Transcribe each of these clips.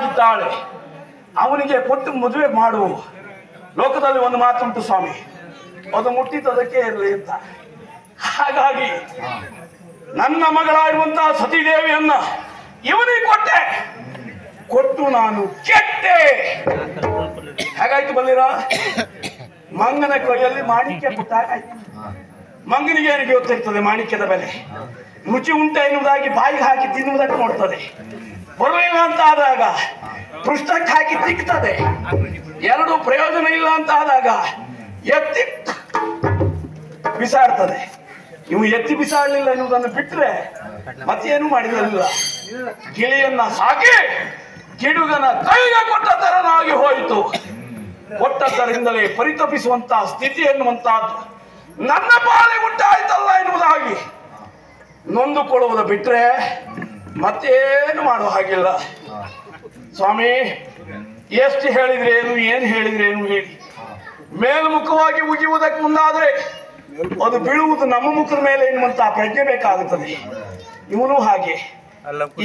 ಮಗಳಾಗಿದ್ದಾಳೆ, ಅವನಿಗೆ ಕೊಟ್ಟು ಮದುವೆ ಮಾಡು. ಲೋಕದಲ್ಲಿ ಒಂದು ಮಾತುಂಟು ಸ್ವಾಮಿ, ಅದು ಮುಟ್ಟಿದ್ದದಕ್ಕೆ ಇರಲಿ ಅಂತ. ಹಾಗಾಗಿ ನನ್ನ ಮಗಳಾಗಿರುವಂತಹ ಸತೀದೇವಿಯನ್ನ ಇವನಿಗೆ ಕೊಟ್ಟು ನಾನು ಕೆಟ್ಟೆ. ಹಾಗಾಯ್ತು ಬಲ್ಲಿರ. ಮಂಗನ ಕೈಯಲ್ಲಿ ಮಾಣಿಕ್ಯ ಪುಟ್ಟಾಗಾಯ್ತು. ಮಂಗನಿಗೆ ಏನಿಗೆ ಗೊತ್ತಿರ್ತದೆ ಮಾಣಿಕ್ಯದ ಬೆಲೆ, ರುಚಿ ಉಂಟ ಎನ್ನುವುದಾಗಿ ಬಾಯಿಗೆ ಹಾಕಿ ತಿನ್ನುವುದಕ್ಕೆ ನೋಡ್ತದೆ. ಬರಲಿಲ್ಲ ಅಂತ ಆದಾಗ ಪೃಷ್ಠಕ್ಕೆ ಹಾಕಿ ತಿಕ್ತದೆ. ಎರಡು ಪ್ರಯೋಜನ ಇಲ್ಲ ಅಂತ ಆದಾಗ ಎತ್ತಿ ಬಿಸಾಡ್ತದೆ. ಇವು ಎತ್ತಿ ಬಿಸಾಡಲಿಲ್ಲ ಎನ್ನುವುದನ್ನು ಬಿಟ್ಟರೆ ಮತ್ತೇನು ಮಾಡಿರಲಿಲ್ಲ. ಗಿಳಿಯನ್ನ ಸಾಕಿ ಗಿಡುಗನ ಕೈಗೆ ಕೊಟ್ಟ ತರನಾಗಿ ಹೋಯಿತು. ಕೊಟ್ಟದ್ದರಿಂದಲೇ ಪರಿತಪಿಸುವಂತಹ ಸ್ಥಿತಿ ಎನ್ನುವಂತಹದ್ದು ನನ್ನ ಪಾಲಿಗೆ ಉಂಟಾಯ್ತಲ್ಲ ಎನ್ನುವುದಾಗಿ ನೊಂದುಕೊಳ್ಳುವುದು ಬಿಟ್ರೆ ಮತ್ತೇನು ಮಾಡುವ ಹಾಗಿಲ್ಲ. ಸ್ವಾಮಿ, ಎಷ್ಟು ಹೇಳಿದ್ರೇನು, ಏನು ಹೇಳಿದ್ರೇನು ಹೇಳಿ, ಮೇಲ್ಮುಖವಾಗಿ ಉಗಿಯುವುದಕ್ಕೆ ಮುಂದಾದ್ರೆ ಅದು ಬೀಳುವುದು ನಮ್ಮ ಮುಖದ ಮೇಲೆ ಎನ್ನುವಂತಹ ಪ್ರಜ್ಞೆ ಬೇಕಾಗುತ್ತದೆ. ಇವನು ಹಾಗೆ.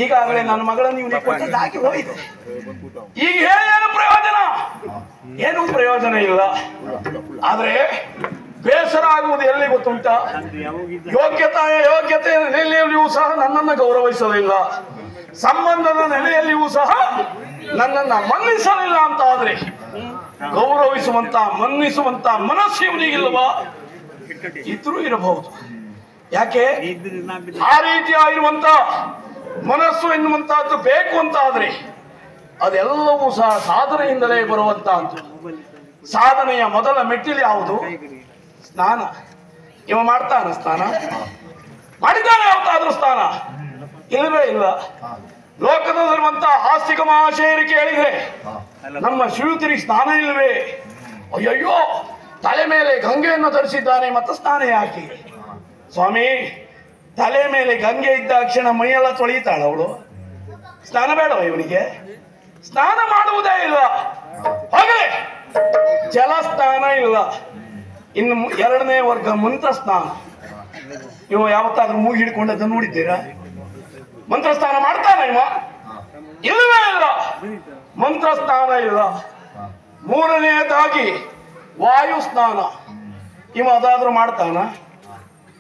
ಈಗಾಗಲೇ ನನ್ನ ಮಗಳನ್ನು ಇವನಿಗೆ ಕೊಟ್ಟದ್ದಾಗಿ ಹೋಯಿತು. ಈಗ ಹೇಳಿ ಏನು ಪ್ರಯೋಜನ? ಏನೂ ಪ್ರಯೋಜನ ಇಲ್ಲ. ಆದ್ರೆ ಬೇಸರ ಆಗುವುದು ಎಲ್ಲಿ ಗೊತ್ತುಂಟ? ಯೋಗ್ಯತೆಯ ನೆಲೆಯಲ್ಲಿಯೂ ಸಹ ನನ್ನನ್ನು ಗೌರವಿಸಲಿಲ್ಲ, ಸಂಬಂಧದ ನೆಲೆಯಲ್ಲಿಯೂ ಸಹ ನನ್ನನ್ನ ಮನ್ನಿಸಲಿಲ್ಲ ಅಂತ ಆದ್ರೆ ಗೌರವಿಸುವಂತ ಮನ್ನಿಸುವಂತ ಮನಸ್ಸು ಇವನಿಗಿಲ್ವಾ? ಇದ್ರೂ ಇರಬಹುದು. ಯಾಕೆ ಆ ರೀತಿಯಾಗಿರುವಂತ ಮನಸ್ಸು ಎನ್ನುವಂತಹದ್ದು ಬೇಕು ಅಂತ ಆದ್ರೆ ಅದೆಲ್ಲವೂ ಸಹ ಸಾಧನೆಯಿಂದಲೇ ಬರುವಂತಹದ್ದು. ಸಾಧನೆಯ ಮೊದಲ ಮೆಟ್ಟಿಲು ಯಾವುದು? ಸ್ನಾನ. ಇವ ಮಾಡ್ತಾನ ಸ್ನಾನ? ಮಾಡಿದ್ದಾನೆ ಯಾವತ್ತಾದ್ರೂ ಸ್ನಾನ? ಇಲ್ಲವೇ ಇಲ್ಲ. ಲೋಕದಲ್ಲಿರುವಂತಹ ಆಸ್ತಿಕ ಮಹಾಶಯರು ಕೇಳಿದ್ರೆ ನಮ್ಮ ಶ್ರೀಯುತರಿಗೆ ಸ್ನಾನ ಇಲ್ಲವೇ? ಅಯ್ಯಯ್ಯೋ, ತಲೆ ಮೇಲೆ ಗಂಗೆಯನ್ನು ಧರಿಸಿದ್ದಾನೆ, ಮತ್ತೆ ಸ್ನಾನ ಯಾಕೆ? ಸ್ವಾಮಿ, ತಲೆ ಮೇಲೆ ಗಂಗೆ ಇದ್ದಾಕ್ಷಣ ಮೈಯೆಲ್ಲ ತೊಳಿತಾಳ ಅವಳು? ಸ್ನಾನ ಬೇಡವ ಇವನಿಗೆ? ಸ್ನಾನ ಮಾಡುವುದೇ ಇಲ್ಲ. ಹಾಗೆ ಜಲಸ್ನಾನ ಇಲ್ಲ. ಇನ್ನು ಎರಡನೇ ವರ್ಗ ಮಂತ್ರ ಸ್ನಾನ. ಇವ ಯಾವತ್ತಾದ್ರೂ ಮೂಗಿ ಹಿಡ್ಕೊಂಡದ್ದು ನೋಡಿದ್ದೀರಾ? ಮಂತ್ರ ಸ್ನಾನ ಮಾಡ್ತಾನ ಇವ? ಇಲ್ಲವೇ ಇಲ್ಲ. ಮಂತ್ರ ಸ್ನಾನ ಇಲ್ಲ. ಮೂರನೆಯದಾಗಿ ವಾಯು ಸ್ನಾನ. ಇವ ಅದಾದ್ರೂ ಮಾಡ್ತಾನ?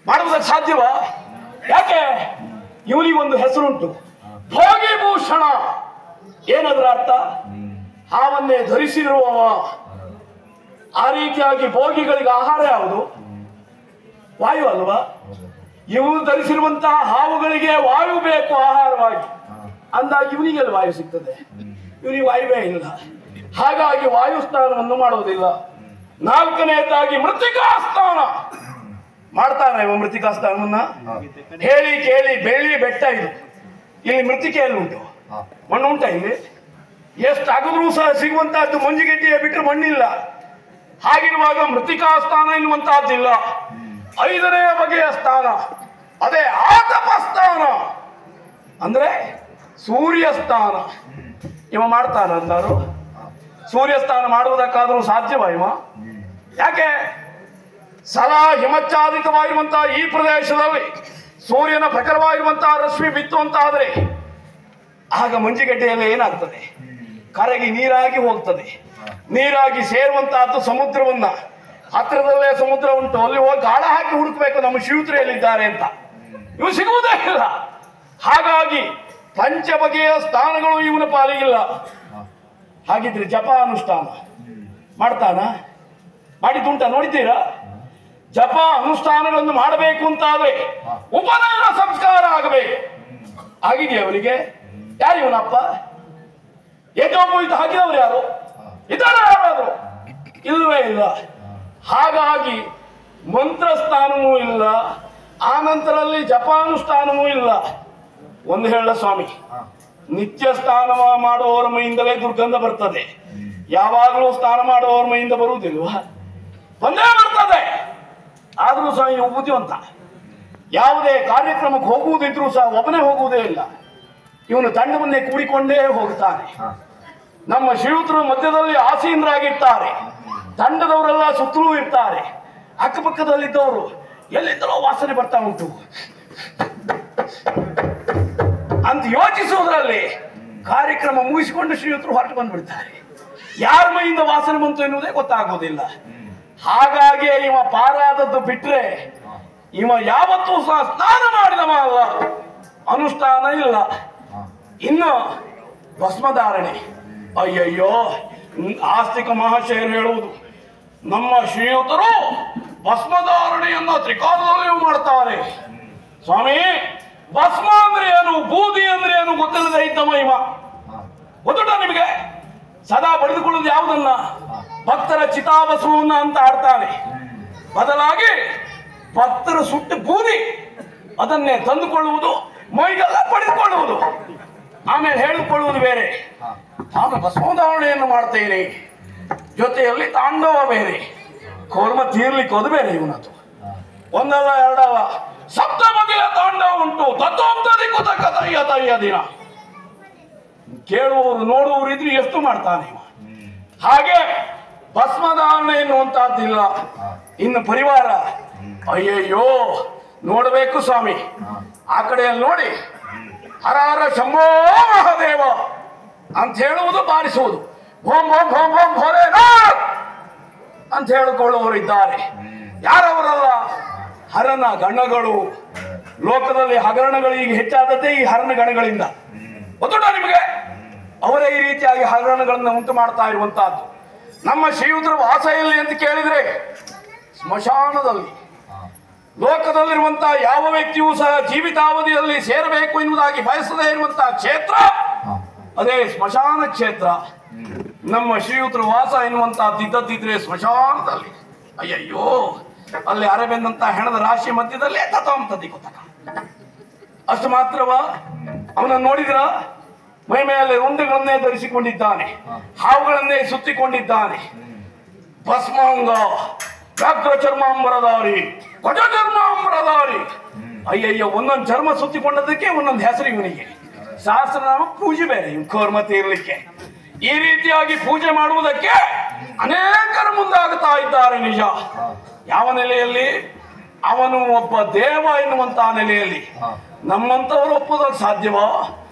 ಮಾಡುವುದಕ್ಕೆ ಸಾಧ್ಯವಾ? ಯಾಕೆ? ಇವನಿಗೊಂದು ಹೆಸರುಂಟು, ಭೋಗಿಭೂಷಣ. ಏನದ್ರ ಅರ್ಥ? ಹಾವನ್ನೇ ಧರಿಸಿರುವವ. ಆ ರೀತಿಯಾಗಿ ಭೋಗಿಗಳಿಗೆ ಆಹಾರ ಯಾವುದು? ವಾಯು ಅಲ್ವಾ? ಇವನು ಧರಿಸಿರುವಂತಹ ಹಾವುಗಳಿಗೆ ವಾಯು ಬೇಕು ಆಹಾರವಾಗಿ. ಅಂದಾಗಿ ಇವನಿಗೆಲ್ಲ ವಾಯು ಸಿಗ್ತದೆ? ಇವನಿಗೆ ವಾಯುವೇ ಇಲ್ಲ. ಹಾಗಾಗಿ ವಾಯು ಸ್ನಾನವನ್ನು ಮಾಡುವುದಿಲ್ಲ. ನಾಲ್ಕನೆಯದಾಗಿ ಮೃತ್ತಿಕಾ ಸ್ನಾನ ಮಾಡ್ತಾನೆ. ಇವ ಮೃತ್ತಿಕಾ ಸ್ನಾನವನ್ನ ಹೇಳಿ ಕೇಳಿ ಬೆಳ್ಳಿ ಬೆಟ್ಟ ಇದು. ಇಲ್ಲಿ ಮೃತ್ತಿಕೆಯಲ್ಲಿ ಉಂಟು, ಮಣ್ಣು ಉಂಟ ಇಲ್ಲಿ? ಎಷ್ಟು ಅಗದ್ರೂ ಸಹ ಸಿಗುವಂತಹದ್ದು ಮಂಜುಗೆಡ್ಡೆಯ ಬಿಟ್ಟರೆ ಮಣ್ಣಿಲ್ಲ. ಹಾಗಿರುವಾಗ ಮೃತ್ತಿಕಾ ಸ್ನಾನ ಎನ್ನುವಂತಹದ್ದಿಲ್ಲ. ಐದನೆಯ ಬಗೆಯ ಸ್ಥಾನ ಅದೇ ಆತಪ ಸ್ನಾನ, ಅಂದ್ರೆ ಸೂರ್ಯ ಸ್ನಾನ. ಇವ ಮಾಡ್ತಾನ ಅಂದರು? ಸೂರ್ಯ ಸ್ನಾನ ಮಾಡುವುದಕ್ಕಾದ್ರೂ ಸಾಧ್ಯವ ಇವ? ಯಾಕೆ? ಸದಾ ಹಿಮಚ್ಛಾದಿತವಾಗಿರುವಂತಹ ಈ ಪ್ರದೇಶದಲ್ಲಿ ಸೂರ್ಯನ ಪ್ರಖರವಾಗಿರುವಂತಹ ರಶ್ಮಿ ಬಿತ್ತು ಅಂತ ಆದ್ರೆ ಆಗ ಮಂಜುಗಡ್ಡೆಯಲ್ಲಿ ಏನಾಗ್ತದೆ? ಕರಗಿ ನೀರಾಗಿ ಹೋಗ್ತದೆ. ನೀರಾಗಿ ಸೇರುವಂತಹದ್ದು ಸಮುದ್ರವನ್ನ. ಹತ್ತಿರದಲ್ಲೇ ಸಮುದ್ರ ಉಂಟು, ಅಲ್ಲಿ ಹೋಗಿ ಗಾಳ ಹಾಕಿ ಹುಡುಕ್ಬೇಕು ನಮ್ಮ ಶಿವತ್ರಿಯಲ್ಲಿದ್ದಾರೆ ಅಂತ. ಇವು ಸಿಗುವುದೇ ಇಲ್ಲ. ಹಾಗಾಗಿ ಪಂಚ ಬಗೆಯ ಸ್ಥಾನಗಳು ಇವನ ಪಾಲಿಗಿಲ್ಲ. ಹಾಗಿದ್ರೆ ಜಪ ಅನುಷ್ಠಾನ ಮಾಡ್ತಾನ? ಮಾಡಿದ್ದುಂಟ ನೋಡಿದ್ದೀರಾ? ಜಪ ಅನುಷ್ಠಾನಗಳನ್ನು ಮಾಡಬೇಕು ಅಂತಾದ್ರೆ ಉಪನಯನ ಸಂಸ್ಕಾರ ಆಗಬೇಕು. ಆಗಿದೆಯಾ ಅವನಿಗೆ? ಯಾರು ಇವನಪ್ಪ? ಏಕೋಪಯುಕ್ತ ಹಾಕಿದವರು ಯಾರು ಇದ್ದಾರೆ? ಯಾರಾದ್ರು? ಇಲ್ಲವೇ ಇಲ್ಲ. ಹಾಗಾಗಿ ಮಂತ್ರಸ್ಥಾನವೂ ಇಲ್ಲ, ಆ ನಂತರಲ್ಲಿ ಜಪಾನುಷ್ಠಾನವೂ ಇಲ್ಲ. ಒಂದು ಹೇಳ ಸ್ವಾಮಿ, ನಿತ್ಯ ಸ್ನಾನ ಮಾಡುವವರ ಮೈಯಿಂದಲೇ ದುರ್ಗಂಧ ಬರ್ತದೆ. ಯಾವಾಗಲೂ ಸ್ನಾನ ಮಾಡುವವರ ಮೈಯಿಂದ ಬರುವುದಿಲ್ವಾ? ಬಂದೇ ಬರ್ತದೆ. ಆದ್ರೂ ಸಹ ಇವು ಬುದ್ಧಿವಂತ. ಯಾವುದೇ ಕಾರ್ಯಕ್ರಮಕ್ಕೆ ಹೋಗುವುದಿದ್ರೂ ಸಹ ಒಬ್ಬನೇ ಹೋಗುವುದೇ ಇಲ್ಲ. ಇವನು ತಂಡವನ್ನೇ ಕೂಡಿಕೊಂಡೇ ಹೋಗ್ತಾನೆ. ನಮ್ಮ ಶ್ರೀಯುತರು ಮಧ್ಯದಲ್ಲಿ ಆಸೀನರಾಗಿರ್ತಾರೆ, ತಂಡದವರೆಲ್ಲ ಸುತ್ತಲೂ ಇರ್ತಾರೆ. ಅಕ್ಕಪಕ್ಕದಲ್ಲಿದ್ದವರು ಎಲ್ಲಿಂದಲೋ ವಾಸನೆ ಬರ್ತಾ ಉಂಟು ಅಂತ ಯೋಚಿಸುವುದರಲ್ಲಿ ಕಾರ್ಯಕ್ರಮ ಮುಗಿಸಿಕೊಂಡು ಶ್ರೀಯುತರು ಹೊರಟು ಬಂದ್ಬಿಡ್ತಾರೆ. ಯಾರ ಮೈಯಿಂದ ವಾಸನೆ ಬಂತು ಎನ್ನುವುದೇ ಗೊತ್ತಾಗೋದಿಲ್ಲ. ಹಾಗಾಗಿ ಇವ ಪಾರಾದದ್ದು ಬಿಟ್ರೆ ಇವ ಯಾವತ್ತೂ ಸಹ ಸ್ನಾನ ಮಾಡಿದವ ಅಲ್ಲ, ಅನುಷ್ಠಾನ ಇಲ್ಲ. ಇನ್ನು ಭಸ್ಮಧಾರಣೆ, ಅಯ್ಯಯ್ಯೋ, ಆಸ್ತಿಕ ಮಹಾಶಯರು ಹೇಳುವುದು, ನಮ್ಮ ಶ್ರೀಯುತರು ಭಸ್ಮಧಾರಣೆಯನ್ನ ತ್ರಿಕಾಲದಲ್ಲಿಯೂ ಮಾಡ್ತಾರೆ. ಸ್ವಾಮಿ, ಭಸ್ಮ ಅಂದ್ರೆ ಏನು, ಬೂದಿ ಅಂದ್ರೆ ಏನು ಗೊತ್ತಿಲ್ಲದೆ ಇದ್ದವ ಇವ. ಗೊತ್ತುಂಟ ನಿಮಗೆ? ಸದಾ ಬಡಿದುಕೊಳ್ಳುವುದು ಯಾವುದನ್ನ? ಭಕ್ತರ ಚಿತಾಭಸ್ಮವನ್ನ ಅಂತ ಆಡ್ತಾನೆ. ಬದಲಾಗಿ ಭಕ್ತರು ಸುಟ್ಟು ಬೂದಿ ಅದನ್ನೇ ತಂದುಕೊಳ್ಳುವುದು, ಮೈಗೆಲ್ಲ ಪಡೆದುಕೊಳ್ಳುವುದು, ಆಮೇಲೆ ಹೇಳಿಕೊಳ್ಳುವುದು ಬೇರೆ. ನಾನು ಭಸ್ಮಧಾರಣೆಯನ್ನು ಮಾಡ್ತೇನೆ, ಜೊತೆಯಲ್ಲಿ ತಾಂಡವ ಬೇರೆ, ಕೋರ್ಮ ತೀರ್ಲಿಕ್ಕೆ ಅದು ಬೇರೆ. ಇವನದು ಒಂದಲ್ಲ ಎರಡಲ್ಲ, ಸಪ್ತ ಬಗೆಯ ತಾಂಡವ ಉಂಟು. ತತ್ವೋಕ್ತದಿ ಕುತಕ ತಯ್ಯ ತಯ್ಯ ದಿನ. ಕೇಳುವವರು ನೋಡುವವರು ಇದ್ರೆ ಎಷ್ಟು ಮಾಡ್ತಾನೆ ಇವ. ಹಾಗೆ ಭಸ್ಮಧಾರಣೆ ಎನ್ನುವಂತಹದ್ದಿಲ್ಲ. ಇನ್ನು ಪರಿವಾರ, ಅಯ್ಯಯ್ಯೋ, ನೋಡಬೇಕು ಸ್ವಾಮಿ. ಆ ಕಡೆಯಲ್ಲಿ ನೋಡಿ, ಹರ ಹರ ಶಂಭೋ ಮಹಾದೇವ ಅಂತ ಹೇಳುವುದು, ಬಾರಿಸುವುದು, ಭೋಂ ಭೋಂ ಭೋಂ ಭೋಂ ಭೋಲೇನಾಥ್ ಅಂತ ಹೇಳಿಕೊಳ್ಳುವವರು ಇದ್ದಾರೆ. ಯಾರವರಲ್ಲ? ಹರನ ಗಣಗಳು. ಲೋಕದಲ್ಲಿ ಹಗರಣಗಳು ಈಗ ಹೆಚ್ಚಾದದ್ದೇ ಈ ಹರನ ಗಣಗಳಿಂದ. ಗೊತ್ತುಂಟ ನಿಮಗೆ? ಅವರೇ ಈ ರೀತಿಯಾಗಿ ಹಗರಣಗಳನ್ನು ಉಂಟು ಮಾಡ್ತಾ ಇರುವಂತಹದ್ದು. ನಮ್ಮ ಶ್ರೀಯುತರ ವಾಸ ಎಲ್ಲಿ ಅಂತ ಕೇಳಿದ್ರೆ ಸ್ಮಶಾನದಲ್ಲಿ. ಲೋಕದಲ್ಲಿರುವಂತಹ ಯಾವ ವ್ಯಕ್ತಿಯೂ ಸಹ ಜೀವಿತಾವಧಿಯಲ್ಲಿ ಸೇರಬೇಕು ಎನ್ನುವುದಾಗಿ ಬಯಸದೇ ಇರುವಂತಹ ಕ್ಷೇತ್ರ ಅದೇ ಸ್ಮಶಾನ ಕ್ಷೇತ್ರ. ನಮ್ಮ ಶ್ರೀಯುತರ ವಾಸ ಎನ್ನುವಂತಹದ್ದು ಇದ್ದದ್ದಿದ್ರೆ ಸ್ಮಶಾನದಲ್ಲಿ. ಅಯ್ಯಯ್ಯೋ, ಅಲ್ಲಿ ಅರಬೆಂದಂತ ಹೆಣದ ರಾಶಿ ಮಧ್ಯದಲ್ಲಿ ತಥಾಂತದಿ ಗೊತ್ತಕ. ಅಷ್ಟು ಮಾತ್ರವ? ಅವನನ್ನು ನೋಡಿದ್ರ? ಮೈ ಮೇಲೆ ರುಂಡೆಗಳನ್ನೇ ಧರಿಸಿಕೊಂಡಿದ್ದಾನೆ, ಹಾವುಗಳನ್ನೇ ಸುತ್ತಿಕೊಂಡಿದ್ದಾನೆ. ಭಸ್ಮಾಂಗ, ವ್ಯಾಘ್ರ ಚರ್ಮಾಂಬರಧಾರಿ, ಕೊಜ ಚರ್ಮಾಂಬರಧಾರಿ. ಅಯ್ಯಯ್ಯೋ, ಒಂದೊಂದು ಚರ್ಮ ಸುತ್ತಿಕೊಂಡದಕ್ಕೆ ಒಂದೊಂದು ಹೆಸರು ಇವನಿಗೆ. ಸಹಸ್ರನಾಮ ಪೂಜೆ ಬೇರೆ ಇವ್ ಕೋರ್ಮತೆ ಇರಲಿಕ್ಕೆ. ಈ ರೀತಿಯಾಗಿ ಪೂಜೆ ಮಾಡುವುದಕ್ಕೆ ಅನೇಕರು ಮುಂದಾಗುತ್ತಾ ಇದ್ದಾರೆ. ನಿಜ. ಯಾವ ನೆಲೆಯಲ್ಲಿ? ಅವನು ಒಬ್ಬ ದೇವ ಎನ್ನುವಂತಹ ನೆಲೆಯಲ್ಲಿ. ನಮ್ಮಂತವರು ಒಪ್ಪುವುದಕ್ಕೆ ಸಾಧ್ಯವಾ?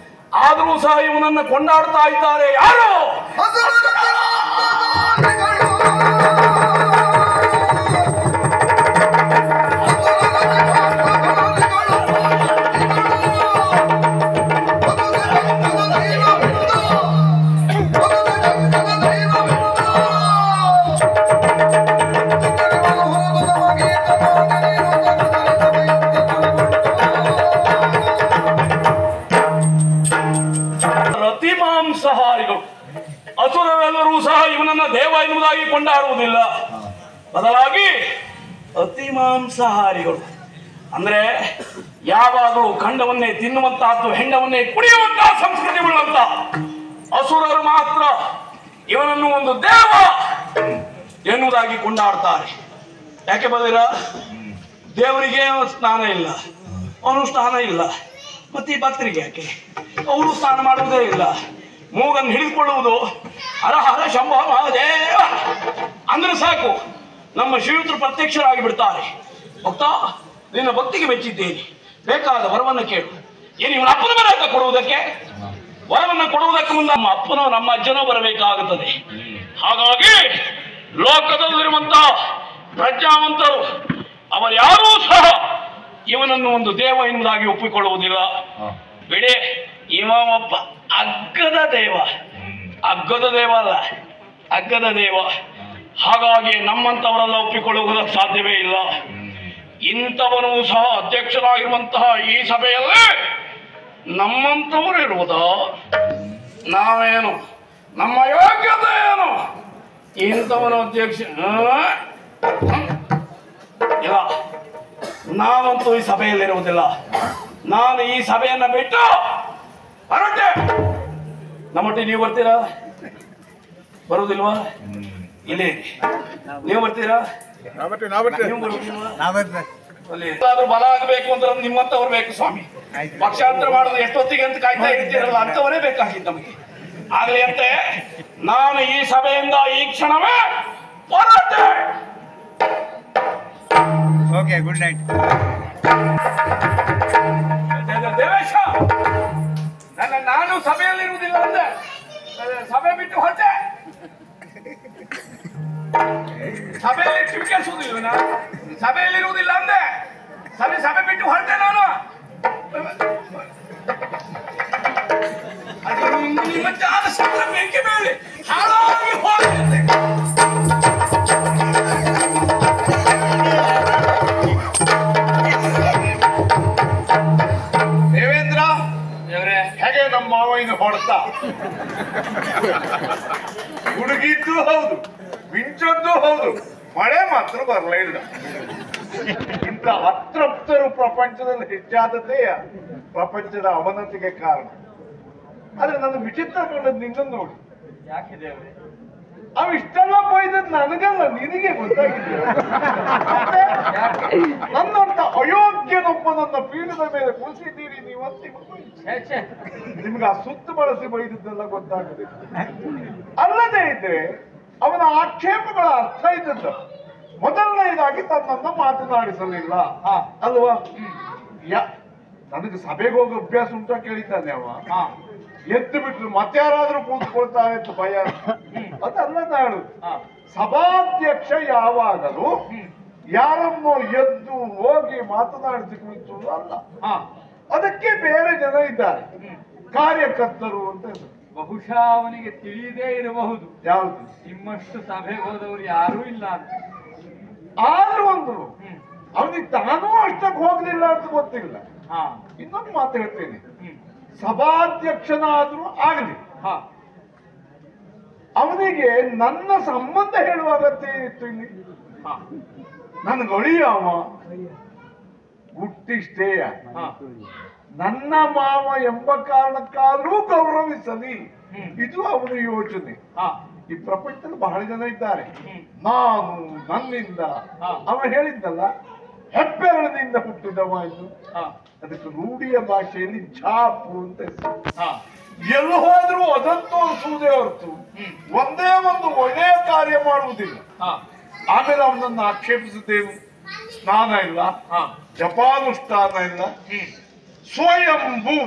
ಆದರೂ ಸಹ ಇವನನ್ನು ಕೊಂಡಾಡ್ತಾ ಇದ್ದಾರೆ. ಯಾರು? ರತಿಮಾಂಸಹಾರಿಗಳು. ಅಸುರರೆಲ್ಲರೂ ಸಹ ಇವನನ್ನ ದೇವ ಎನ್ನುವುದಾಗಿ ಕೊಂಡಾಡುವುದಿಲ್ಲ. ಬದಲಾಗಿ ಅತಿಮಾಂಸಹಾರಿಗಳು ಅಂದ್ರೆ ಯಾವಾಗಲೂ ಖಂಡವನ್ನೇ ತಿನ್ನುವಂತಹದ್ದು, ಹೆಂಡವನ್ನೇ ಕುಡಿಯುವಂತಹ ಸಂಸ್ಕೃತಿ ಉಳ್ಳಂತ ಅಸುರರು ಮಾತ್ರ ಇವನನ್ನು ಒಂದು ದೇವ ಎನ್ನುವುದಾಗಿ ಕೊಂಡಾಡ್ತಾರೆ. ಯಾಕೆ ಬದಿರ? ದೇವರಿಗೆ ಸ್ನಾನ ಇಲ್ಲ, ಅನುಷ್ಠಾನ ಇಲ್ಲ. ಮತ್ತೆ ಈ ಭಕ್ತರಿಗೆ ಯಾಕೆ? ಅವರು ಸ್ನಾನ ಮಾಡುವುದೇ ಇಲ್ಲ. ಮೂಗನ್ನು ಹಿಡಿದುಕೊಳ್ಳುವುದು ಹರ ಹರ ಶಂಭೋ ಮಹಾದೇವ ಅಂದ್ರೆ ಸಾಕು, ನಮ್ಮ ಶ್ರೀಯುತರು ಪ್ರತ್ಯಕ್ಷರಾಗಿ ಬಿಡ್ತಾರೆ. ಭಕ್ತ, ನಿನ್ನ ಭಕ್ತಿಗೆ ಮೆಚ್ಚಿದ್ದೇನೆ, ಬೇಕಾದ ವರವನ್ನು ಕೇಳು. ಏನು ಇವನ ಅಪ್ಪನ ಮನೆ ಅಂತ ಕೊಡುವುದಕ್ಕೆ? ವರವನ್ನು ಕೊಡುವುದಕ್ಕೆ ಮುಂದೆ ನಮ್ಮ ಅಪ್ಪನೋ ನಮ್ಮ ಅಜ್ಜನೋ ಬರಬೇಕಾಗುತ್ತದೆ. ಹಾಗಾಗಿ ಲೋಕದಲ್ಲಿರುವಂತಹ ಪ್ರಜ್ಞಾವಂತರು ಅವರ್ಯಾರೂ ಸಹ ಇವನನ್ನು ಒಂದು ದೇವ ಎನ್ನುವುದಾಗಿ ಒಪ್ಪಿಕೊಳ್ಳುವುದಿಲ್ಲ. ಬಿಡಿ, ಇವ ಒಬ್ಬ ಅಗ್ಗದ ದೇವ. ಅಗ್ಗದ ದೇವ ಅಲ್ಲ, ಅಗ್ಗದ ದೇವ. ಹಾಗಾಗಿ ನಮ್ಮಂತವರೆಲ್ಲ ಒಪ್ಪಿಕೊಳ್ಳುವುದಕ್ಕೆ ಸಾಧ್ಯವೇ ಇಲ್ಲ. ಇಂಥವನು ಸಹ ಅಧ್ಯಕ್ಷರಾಗಿರುವಂತಹ ಈ ಸಭೆಯಲ್ಲಿ ನಮ್ಮಂತವರು ಇರುವುದಾ? ನಾವೇನು, ನಮ್ಮ ಯೋಗ್ಯತೆ ಏನು? ಇಂಥವನು ಅಧ್ಯಕ್ಷ ಇಲ್ಲ. ನಾವಂತೂ ಈ ಸಭೆಯಲ್ಲಿರುವುದಿಲ್ಲ. ನಾನು ಈ ಸಭೆಯನ್ನ ಬಿಟ್ಟು ಹೊರಟೆ. ನಮ್ಮೊಟ್ಟಿಗೆ ನೀವು ಬರ್ತೀರಾ? ಬರುವುದಿಲ್ವಾ? ಇಲ್ಲಿ ನೀವು ಬರ್ತೀರಾ? ಬಲ ಆಗಬೇಕು ಅಂದ್ರೆ ನಿಮ್ಮಂತವ್ರು ಬೇಕು ಸ್ವಾಮಿ. ಪಕ್ಷಾಂತರ ಮಾಡೋದು ಎಷ್ಟೊತ್ತಿಗೆ ಅಂತ ಕಾಯ್ತಾ ಇರ್ತೀರಲ್ಲ, ಅಂತವರೇ ಬೇಕಾಗಿತ್ತು ನಮಗೆ. ಆಗ್ಲಿ ಅಂತೆ ನಾನು ಈ ಸಭೆಯಿಂದ ಈ ಕ್ಷಣವೇ ಹೊರಟೆ. Okay, good night. ದೇವೇಶ, ನನ್ನ ನಾನು ಸಭೆಯಲ್ಲಿರುವುದಿಲ್ಲ ಅಂದೆ, ಸಭೆ ಬಿಟ್ಟು ಹೊರಟೆ. ಸಭೆಯಲ್ಲಿ ಕಿವಿಕೇಳಿಸುವುದಿಲ್ಲ, ನಾನು ಸಭೆಯಲ್ಲಿರುವುದಿಲ್ಲ ಅಂದೆ, ಸಭೆ ಬಿಟ್ಟು ಹೊರಟೆ ನಾನು. ನಿಮ್ಮ ಜಾಗ ಸಕಲ ಬೆಂಕಿ ಮೇಲೆ ಹಾಳಾಗಿ ಹೋಗಿದೆ. ದೇವೇಂದ್ರ ಹೇಗೆ ನಮ್ಮ ಮಾವ ಇದು ಹೊಡ್ತಾ ಹುಡುಗಿದ್ದು ಹೌದು, ಮಿಂಚದ್ದು ಹೌದು, ಮಳೆ ಮಾತ್ರ ಬರಲೇ ಇಲ್ಲ. ಇಂಥ ಅತೃಪ್ತರು ಪ್ರಪಂಚದಲ್ಲಿ ಹೆಚ್ಚಾದದ್ದೇ ಪ್ರಪಂಚದ ಅವನತಿಗೆ ಕಾರಣ. ಆದ್ರೆ ನನ್ನ ವಿಚಿತ್ರ ಕಂಡದ್ದು ನಿನ್ನನ್ನು ನೋಡಿ. ಯಾಕಿದೆ ಅವ ಇಷ್ಟೆಲ್ಲ ಬೈದದ್ದು ನನಗಲ್ಲ, ನಿನಗೆ ಗೊತ್ತಾಗಿದೆಯಾ? ನನ್ನಂತ ಅಯೋಗ್ಯನೊಬ್ಬನನ್ನ ಪೀಠದ ಮೇಲೆ ಕುಳಿಸಿದ್ದೀರಿ ನೀವಂತ ನಿಮ್ಗೆ ಆ ಸುತ್ತು ಬಳಸಿ ಬೈದದ್ದೆಲ್ಲ ಗೊತ್ತಾಗದೆ. ಅಲ್ಲದೆ ಇದ್ರೆ ಅವನ ಆಕ್ಷೇಪಗಳ ಅರ್ಥ ಇದ್ದದ್ದು ಮೊದಲನೇದಾಗಿ ತನ್ನನ್ನ ಮಾತನಾಡಿಸಲಿಲ್ಲ ಅಲ್ವಾ? ನನಗೆ ಸಭೆಗೆ ಹೋಗೋ ಅಭ್ಯಾಸ ಉಂಟ ಕೇಳಿದ್ದಾನೆ ಅವ. ಎದ್ದು ಬಿಟ್ರು ಮತ್ತೆ ಯಾರಾದ್ರೂ ಕೂತ್ಕೊಳ್ತಾರೆ ಅಂತ ಭಯ. ಅದಲ್ಲ ನಾಡು ಸಭಾಧ್ಯಕ್ಷ ಯಾವಾಗಲೂ ಯಾರನ್ನೋ ಎದ್ದು ಹೋಗಿ ಮಾತನಾಡಿಸಿ ಕುಳಿತುವುದು ಅಲ್ಲ. ಅದಕ್ಕೆ ಬೇರೆ ಜನ ಇದ್ದಾರೆ, ಕಾರ್ಯಕರ್ತರು ಅಂತ. ಬಹುಶಃ ಅವನಿಗೆ ತಿಳಿಯದೇ ಇರಬಹುದು ಯಾವುದು ನಿಮ್ಮಷ್ಟು ಸಭೆಗೆ ಹೋದವರು ಯಾರೂ ಇಲ್ಲ ಅಂತ. ಆದ್ರೂ ಒಂದು ಅವನಿಗೆ ತಾನೂ ಅಷ್ಟಕ್ಕೆ ಹೋಗ್ಲಿಲ್ಲ ಅಂತ ಗೊತ್ತಿಲ್ಲ. ಇನ್ನೊಂದು ಮಾತು ಹೇಳ್ತೇನೆ, ಸಭಾಧ್ಯಕ್ಷನಾದ್ರೂ ಆಗಲಿ ಅವನಿಗೆ ನನ್ನ ಸಂಬಂಧ ಹೇಳುವ ಅಗತ್ಯ ಇತ್ತು ಇಲ್ಲಿ. ನನ್ಗೆ ಒಳಿಯ ಅವ ಹುಟ್ಟಿಷ್ಟೇಯ, ನನ್ನ ಮಾವ ಎಂಬ ಕಾರಣಕ್ಕಾದ್ರೂ ಗೌರವಿಸಲಿ, ಇದು ಅವನ ಯೋಚನೆ. ಈ ಪ್ರಪಂಚದಲ್ಲಿ ಬಹಳ ಜನ ಇದ್ದಾರೆ, ನಾನು ನನ್ನಿಂದ ಅವ ಹೇಳಿದ್ದಲ್ಲ ಹೆಬ್ಬೆರಳಿನಿಂದ ಹುಟ್ಟಿದವ ಎಂದು. ಅದಕ್ಕೆ ರೂಢಿಯ ಭಾಷೆಯಲ್ಲಿ ಛಾಪು ಅಂತ ಎಲ್ಲಿ ಹೋದ್ರೂ ಅದನ್ನು ತೋರಿಸುವುದೇ ಹೊರತು ಒಂದೇ ಒಂದು ಒಳ್ಳೆಯ ಕಾರ್ಯ ಮಾಡುವುದಿಲ್ಲ. ಆಮೇಲೆ ಅವನನ್ನು ಆಕ್ಷೇಪಿಸುತ್ತೇವೆ. ಸ್ನಾನ ಇಲ್ಲ, ಜಪಾನುಷ್ಠಾನ ಇಲ್ಲ, ಸ್ವಯಂಭೂ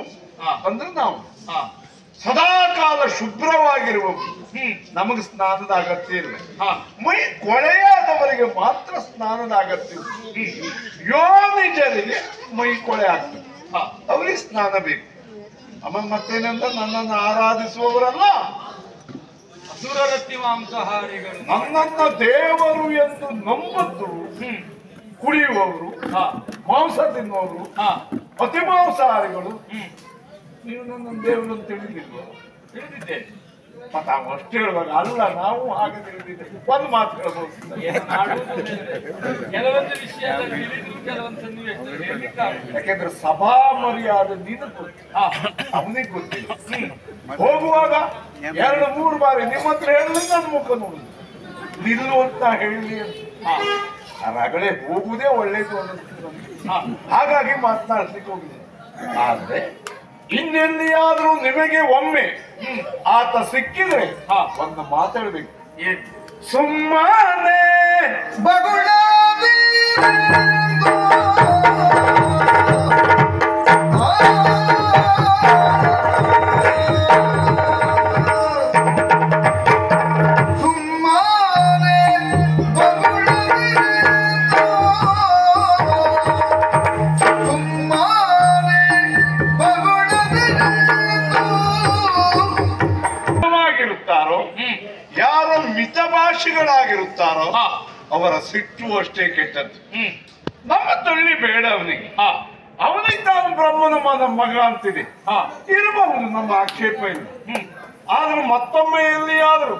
ಅಂದ್ರೆ ನಾವು ಸದಾಕಾಲ ಶುಭ್ರವಾಗಿರುವವರು. ನಮಗೆ ಸ್ನಾನದ ಅಗತ್ಯ ಇಲ್ಲ, ಮೈ ಕೊಳೆಯಾದವರಿಗೆ ಮಾತ್ರ ಸ್ನಾನದ ಅಗತ್ಯ. ಯೋನಿಜರಿಗೆ ಮೈ ಕೊಳೆ ಆಗ್ತದೆ, ಅವರಿಗೆ ಸ್ನಾನ ಬೇಕು. ಆಮೇಲೆ ಮತ್ತೇನಂದ್ರೆ ನನ್ನನ್ನು ಆರಾಧಿಸುವವರಲ್ಲ ಅಸುರರತ್ತಿ ಮಾಂಸಾಹಾರಿಗಳು, ನನ್ನನ್ನ ದೇವರು ಎಂದು ನಂಬದ್ದು ಕುಡಿಯುವವರು, ಮಾಂಸ ತಿನ್ನುವವರು, ಅತಿ ಮಾಂಸಾಹಾರಿಗಳು. ನೀವು ನನ್ನ ದೇವರು ಅಂತ ತಿಳಿದಿಲ್ವ? ತಿಳಿದಿದ್ದೇನೆ. ಮತ್ತೆ ಅವ ಅಷ್ಟು ಹೇಳುವಾಗ ಅಲ್ಲ, ನಾವು ಹಾಗೆ ತಿಳಿದಿದ್ದೇವೆ. ಒಂದು ಮಾತು ಹೇಳ್ಬೋದು, ಕೆಲವೊಂದು ವಿಷಯ ಕೆಲವೊಂದು ಸನ್ನಿವೇಶ. ಯಾಕೆಂದ್ರೆ ಸಭಾ ಮರ್ಯಾದೆ ನಿನಗೆ ಗೊತ್ತಿಲ್ಲ, ಅವನಿಗೆ ಗೊತ್ತಿಲ್ಲ. ಹೋಗುವಾಗ 2-3 ಬಾರಿ ನಿಮ್ಮ ಹತ್ರ ಹೇಳಿದ್ರೆ ನನ್ನ ಮುಖ ನೋಡುದು, ನಿಲ್ಲು ಅಂತ ಹೇಳಿ ಅಂತ ರಗಳೆ ಹೋಗುವುದೇ ಒಳ್ಳೇದು ಅನ್ನಿಸ್ತದೆ. ಹಾಗಾಗಿ ಮಾತನಾಡ್ಲಿಕ್ಕೆ ಹೋಗಿದೆ. ಆದ್ರೆ ಇನ್ನೆಲ್ಲಿಯಾದ್ರೂ ನಿಮಗೆ ಒಮ್ಮೆ ಆತ ಸಿಕ್ಕಿದ್ರೆ ಒಂದು ಮಾತಾಡ್ಬೇಕು. ಸುಮ್ಮನೆ ಯಾರು ಮಿತಭಾಷಿಗಳಾಗಿರುತ್ತಾರೋ ಅವರ ಸಿಟ್ಟು ಅಷ್ಟೇ ಕೆಟ್ಟದ್ದು. ನಮ್ಮ ತಳ್ಳಿ ಬೇಡ ಅವನಿಗೆ. ಅವನಿಗೆ ತಾನು ಬ್ರಹ್ಮನ ಮಗ ಅಂತಿದೆ, ಇರಬಹುದು, ನಮ್ಮ ಆಕ್ಷೇಪ ಇಲ್ಲ. ಆದ್ರೂ ಮತ್ತೊಮ್ಮೆ ಎಲ್ಲಿಯಾದರೂ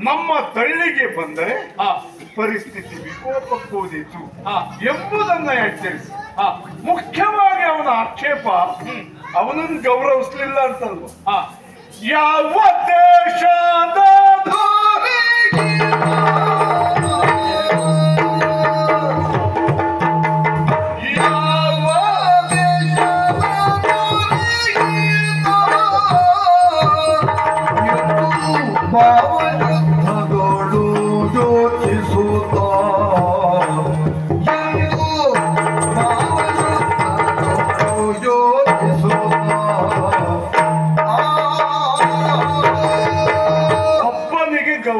ನಮ್ಮ ತಳ್ಳಿಗೆ ಬಂದರೆ ಪರಿಸ್ಥಿತಿ ವಿಕೋಪಕ್ಕೋದಿತು ಎಂಬುದನ್ನ ಎಚ್ಚರಿಸಿ. ಮುಖ್ಯವಾಗಿ ಅವನ ಆಕ್ಷೇಪ ಅವನನ್ನು ಗೌರವಿಸಲಿಲ್ಲ ಅಂತಲ್ವ. ಯಾವ ದೇಶದ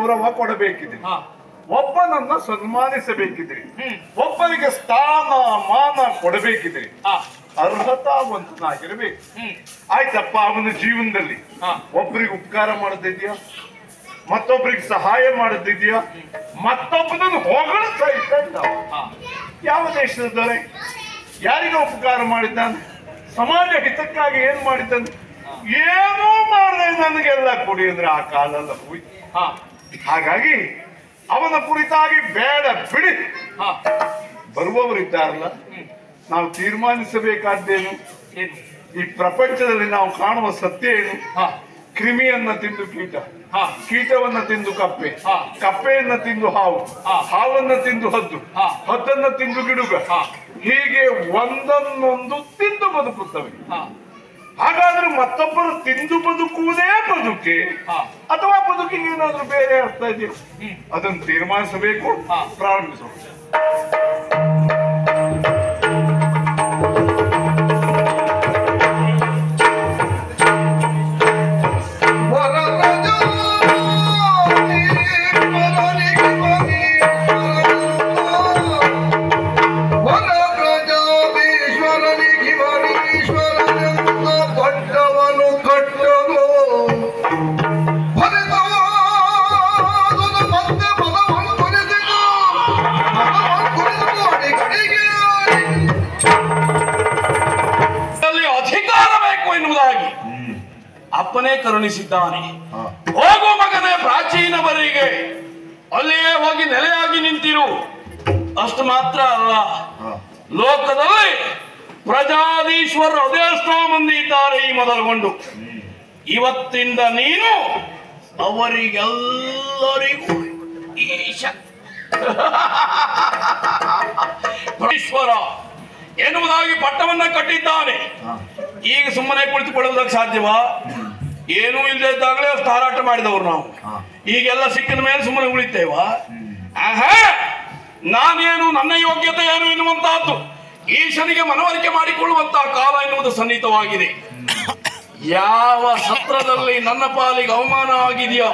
ಗೌರವ ಕೊಡಬೇಕಿದೆ, ಒಬ್ಬನನ್ನ ಸನ್ಮಾನಿಸಬೇಕಿದ್ರಿ, ಒಬ್ಬನಿಗೆ ಸ್ಥಾನ ಮಾನ ಕೊಡಬೇಕಿದ್ರಿ, ಅರ್ಹತಾವಂತನಾಗಿರ್ಬೇಕು. ಆಯ್ತಪ್ಪ, ಅವನ ಜೀವನದಲ್ಲಿ ಒಬ್ಬರಿಗೆ ಉಪಕಾರ ಮಾಡದಿದ್ಯಾ, ಮತ್ತೊಬ್ಬರಿಗೆ ಸಹಾಯ ಮಾಡದಿದ್ಯಾ, ಮತ್ತೊಬ್ಬನನ್ನು ಹೊಗಳು ಸಹಿತ ಯಾವ ದೇಶದ ದೊರೆ ಯಾರಿಗ ಉಪಕಾರ ಮಾಡಿದ್ದಾನೆ, ಸಮಾಜ ಹಿತಕ್ಕಾಗಿ ಏನ್ ಮಾಡಿದ್ದಾನೆ, ಏನೂ ಮಾಡದೆ ನನಗೆಲ್ಲ ಕೊಡಿ ಅಂದ್ರೆ ಆ ಕಾಲೆಲ್ಲ ಹೋಯ್ತು. ಹಾಗಾಗಿ ಅವನ ಕುರಿತಾಗಿ ಬೇಡ ಬಿಡಿ. ಬರುವವರಿದ್ದಾರಲ್ಲ, ನಾವು ತೀರ್ಮಾನಿಸಬೇಕಾದ್ದೇನು, ಈ ಪ್ರಪಂಚದಲ್ಲಿ ನಾವು ಕಾಣುವ ಸತ್ಯ ಏನು? ಕ್ರಿಮಿಯನ್ನ ತಿಂದು ಕೀಟ, ಕೀಟವನ್ನ ತಿಂದು ಕಪ್ಪೆ, ಕಪ್ಪೆಯನ್ನ ತಿಂದು ಹಾವು, ಹಾವನ್ನ ತಿಂದು ಹದ್ದು, ಹದ್ದನ್ನ ತಿಂದು ಗಿಡುಗ, ಹೀಗೆ ಒಂದನ್ನೊಂದು ತಿಂದು ಬದುಕುತ್ತವೆ. ಹಾಗಾದ್ರೆ ಮತ್ತೊಬ್ಬರು ತಿಂದು ಬದುಕುವುದೇ ಬದುಕೆ, ಅಥವಾ ಬದುಕಿಗೆ ಏನಾದ್ರೂ ಬೇರೆ ಅರ್ಥ ಇದೆಯಾ? ಅದನ್ನು ತೀರ್ಮಾನಿಸಬೇಕು. ಪ್ರಾರಂಭಿಸೋಣ. ಅಪ್ಪನೇ ಕರುಣಿಸಿದ್ದಾನೆ. ಹೋಗೋ ಮಗನೇ, ಪ್ರಾಚೀನವರಿಗೆ ಅಲ್ಲಿಯೇ ಹೋಗಿ ನೆಲೆಯಾಗಿ ನಿಂತಿರು. ಅಷ್ಟು ಮಾತ್ರ ಅಲ್ಲ, ಲೋಕದಲ್ಲಿ ಪ್ರಜಾಧೀಶ್ವರರು ಅದೆಷ್ಟೋ ಮಂದಿ ಇದ್ದಾರೆ ಈ ಮೊದಲುಗೊಂಡು. ಇವತ್ತಿಂದ ನೀನು ಅವರಿಗೆಲ್ಲರಿಗೂ ಈಶ್ವರ ಎನ್ನುವುದಾಗಿ ಪಟ್ಟವನ್ನ ಕಟ್ಟಿದ್ದಾನೆ. ಈಗ ಸುಮ್ಮನೆ ಕುಳಿತುಕೊಳ್ಳುವುದಕ್ಕೆ ಸಾಧ್ಯವಾ? ಏನೂ ಇಲ್ಲದೆ ಇದ್ದಾಗಲೇ ಹಾರಾಟ ಮಾಡಿದವರು ನಾವು. ಈಗೆಲ್ಲ ಸಿಕ್ಕಿದ ಮೇಲೆ ಸುಮ್ಮನೆ ಉಳಿತೇವಾ? ನಾನೇನು, ನನ್ನ ಯೋಗ್ಯತೆ ಏನು ಎನ್ನುವಂತಹದ್ದು ಈಶನಿಗೆ ಮನವರಿಕೆ ಮಾಡಿಕೊಳ್ಳುವಂತಹ ಕಾಲ ಎನ್ನುವುದು ಸನ್ನಿಹಿತವಾಗಿದೆ. ಯಾವ ಸತ್ರದಲ್ಲಿ ನನ್ನ ಪಾಲಿಗೆ ಅವಮಾನ ಆಗಿದೆಯೋ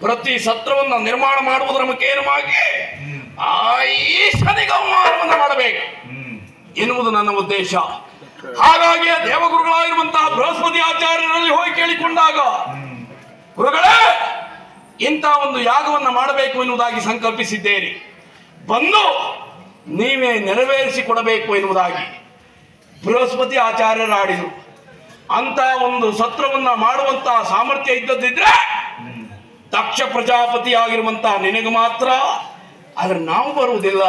ಪ್ರತಿ ಸತ್ರವನ್ನು ನಿರ್ಮಾಣ ಮಾಡುವುದರ ಮುಖೇನವಾಗಿ ಆ ಈಶನಿಗೆ ಅವಮಾನವನ್ನು ಮಾಡಬೇಕು ಎನ್ನುವುದು ನನ್ನ ಉದ್ದೇಶ. ಹಾಗಾಗಿ ದೇವಗುರುಗಳಾಗಿರುವಂತಹ ಬೃಹಸ್ಪತಿ ಆಚಾರ್ಯರಲ್ಲಿ ಹೋಗಿ ಕೇಳಿಕೊಂಡಾಗ, ಗುರುಗಳೇ, ಇಂಥ ಒಂದು ಯಾಗವನ್ನು ಮಾಡಬೇಕು ಎನ್ನುವುದಾಗಿ ಸಂಕಲ್ಪಿಸಿದ್ದೇನೆ, ಬಂದು ನೀವೇ ನೆರವೇರಿಸಿಕೊಡಬೇಕು ಎನ್ನುವುದಾಗಿ ಬೃಹಸ್ಪತಿ ಆಚಾರ್ಯರಾಡಿದರು. ಅಂತ ಒಂದು ಸತ್ರವನ್ನ ಮಾಡುವಂತಹ ಸಾಮರ್ಥ್ಯ ಇದ್ದದಿದ್ರೆ ದಕ್ಷ ಪ್ರಜಾಪತಿ ಆಗಿರುವಂತಹ ನಿನಗೆ ಮಾತ್ರ, ಆದ್ರೆ ನಾವು ಬರುವುದಿಲ್ಲ.